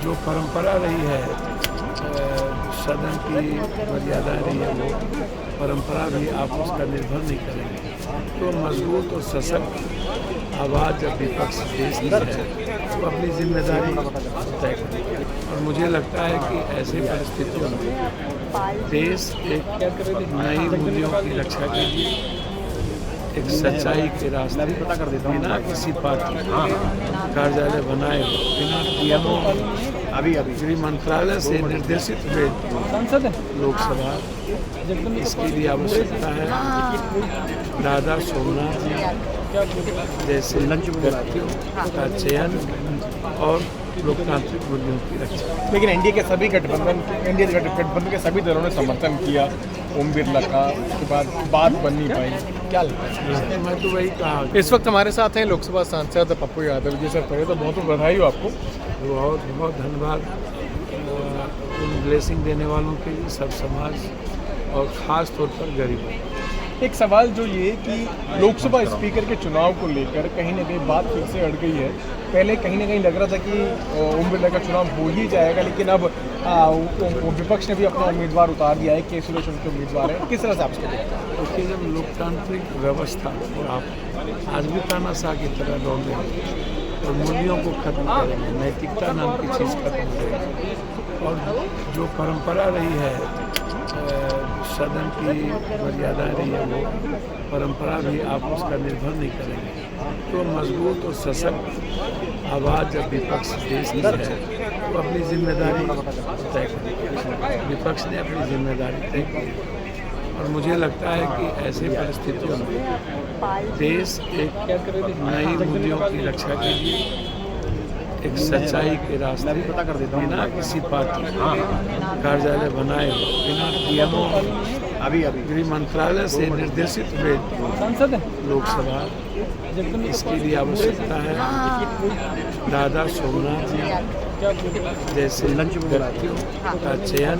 जो परंपरा रही है सदन की मर्यादा रही है, वो परंपरा भी आप उसका निर्भर नहीं करेंगे। तो मजबूत और सशक्त आवाज़ जब विपक्ष देश की है तो अपनी जिम्मेदारी तय करेगी। और मुझे लगता है कि ऐसी परिस्थितियों में देश एक नई मूल्यों की रक्षा के लिए एक सच्चाई के रास्ते बिना किसी पार्टी कार्यालय बनाए बिना नियमों गृह मंत्रालय से निर्देशित हुए लोकसभा इसके लिए आवश्यकता है दादा सोमनाथ जी जैसे व्यक्तियों का चयन और लोकतांत्रिक मूल्यों की रक्षा। लेकिन एनडीए के गठबंधन के सभी दलों ने समर्थन किया ओम बिरला का, उसके बाद बात बन नहीं पाई, क्या लगता है? मैं तो वही कहा। इस वक्त हमारे साथ हैं लोकसभा सांसद पप्पू यादव जी। सर पहले तो बहुत बहुत बधाई हो आपको। बहुत बहुत धन्यवाद उन ब्लेसिंग देने वालों के लिए, सब समाज और ख़ास तौर पर गरीबों। एक सवाल जो ये कि लोकसभा स्पीकर के चुनाव को लेकर कहीं ना कहीं बात फिर से अड़ गई है। पहले कहीं ना कहीं लग रहा था कि ओम बिरला का चुनाव हो ही जाएगा, लेकिन अब विपक्ष ने भी अपना उम्मीदवार उतार दिया है। के सुरेश उनके उम्मीदवार हैं। किस तरह से आप इसको देखते हैं? देखिए, जब लोकतांत्रिक व्यवस्था और आप आज भी तानाशाह की तरह दौड़ रहे हैं और मूल्यों को खत्म करेंगे, नैतिकता नाम की चीज़ खत्म करेंगे और जो परंपरा रही है सदन की मर्यादा रही है, वो परंपरा भी आप उसका निर्भर नहीं करेंगे। तो मजबूत और सशक्त आवाज़ जब विपक्ष देश की है तो अपनी जिम्मेदारी तय करेगी। विपक्ष ने अपनी जिम्मेदारी तय की और मुझे लगता है कि ऐसी परिस्थितियों में देश एक नई मूल्यों की रक्षा के लिए एक सच्चाई के रास्ते बिना किसी पार्टी कार्यालय बनाए बिना नियमों गृह मंत्रालय से निर्देशित हुए लोकसभा इसके लिए आवश्यकता है दादा सोमनाथ जी जैसे व्यक्तियों का चयन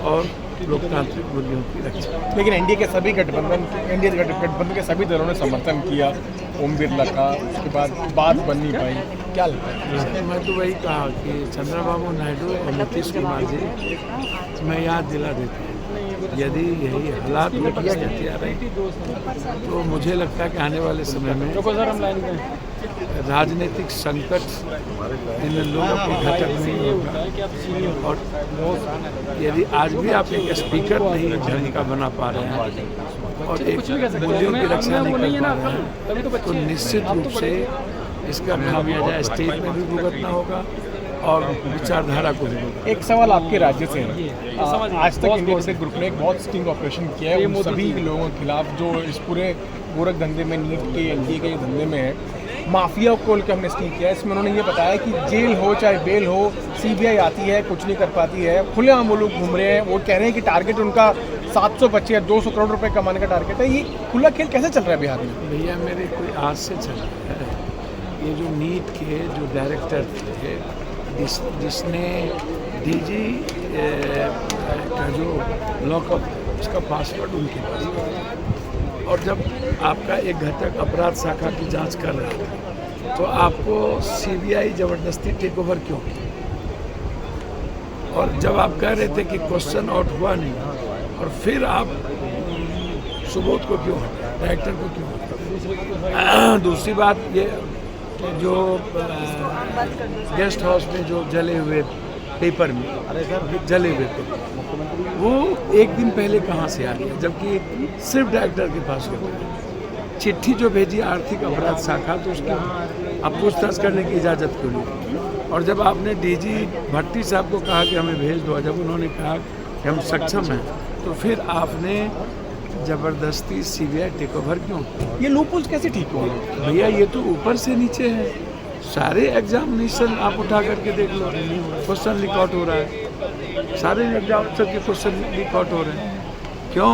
और लोकतांत्रिक मूल्यों की रक्षा। लेकिन एनडीए के गठबंधन के सभी दलों ने समर्थन किया ओम बिरला का, उसके बाद बात बन नहीं पाई, क्या लगता है? मैं तो वही कहा कि चंद्रबाबू नायडू और नीतीश कुमार जी मैं याद दिला देता हूँ, यदि यही हालात की स्थितियाँ रही तो मुझे लगता है कि आने वाले समय में राजनीतिक संकट इन लोगों के घटक नहीं होगा। और यदि आज भी आप एक स्पीकर नहीं ढंग का बना पा रहे हैं और एक मूल्यों की रक्षा नहीं कर पा रहे हैं तो निश्चित रूप से इसका खामियाजा स्टेट में भी भुगतना होगा और विचारधारा को भी। एक सवाल आपके राज्य से है। आज तक इंडिया एक्सप्रेस ग्रुप ने एक बहुत स्टिंग ऑपरेशन किया है उन सभी लोगों के खिलाफ जो इस पूरे गोरख धंधे में, नीट के एनडीए के धंधे में है। माफिया को खोल के हमने स्टिंग किया है। इसमें उन्होंने ये बताया कि जेल हो चाहे बेल हो, सीबीआई आती है, कुछ नहीं कर पाती है। खुलेआम वो लोग घूम रहे हैं। वो कह रहे हैं कि टारगेट उनका 725 या 200 करोड़ रुपए कमाने का टारगेट है। ये खुला खेल कैसे चल रहा है बिहार में? भैया मेरे कोई आज से चल रहा है। ये जो नीट के जो डायरेक्टर थे, जिसने डीजी का जो लॉकअप उसका पासवर्ड उनके पास, और जब आपका एक घटक अपराध शाखा की जांच कर रहा था तो आपको सीबीआई जबरदस्ती टेक ओवर क्यों की? और जब आप कह रहे थे कि क्वेश्चन आउट हुआ नहीं और फिर आप सुबोध को क्यों हटाए, डायरेक्टर को क्यों हटाए? दूसरी बात ये जो गेस्ट हाउस में जो जले हुए पेपर में जले हुए पेपर वो एक दिन पहले कहाँ से आ गया, जबकि सिर्फ डायरेक्टर के पास होता है। चिट्ठी जो भेजी आर्थिक अपराध शाखा तो उसकी आप पूछताछ करने की इजाज़त क्यों नहीं? और जब आपने डीजी भट्टी साहब को कहा कि हमें भेज दो, जब उन्होंने कहा कि हम सक्षम हैं, तो फिर आपने जबरदस्ती सीबीआई टेक ओवर क्यों? ये लूपहोल्स कैसे ठीक हुआ? भैया ये तो ऊपर से नीचे है। सारे एग्जामिनेशन आप उठा करके देख लो, क्वेश्चन लीक आउट हो रहा है। सारे एग्जामिनेशन के क्वेश्चन लीक आउट हो रहे हैं। क्यों?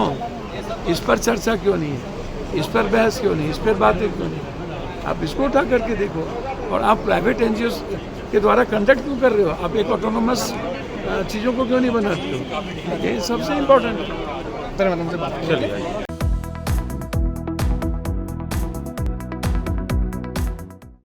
इस पर चर्चा क्यों नहीं है? इस पर बहस क्यों नहीं? इस पर बातें क्यों नहीं? आप इसको उठा करके देखो। और आप प्राइवेट एनजीओ के द्वारा कंडक्ट क्यों कर रहे हो? आप एक ऑटोनोमस चीज़ों को क्यों नहीं बनाते हो? ये सबसे इम्पोर्टेंट है। सर, मैडम से बात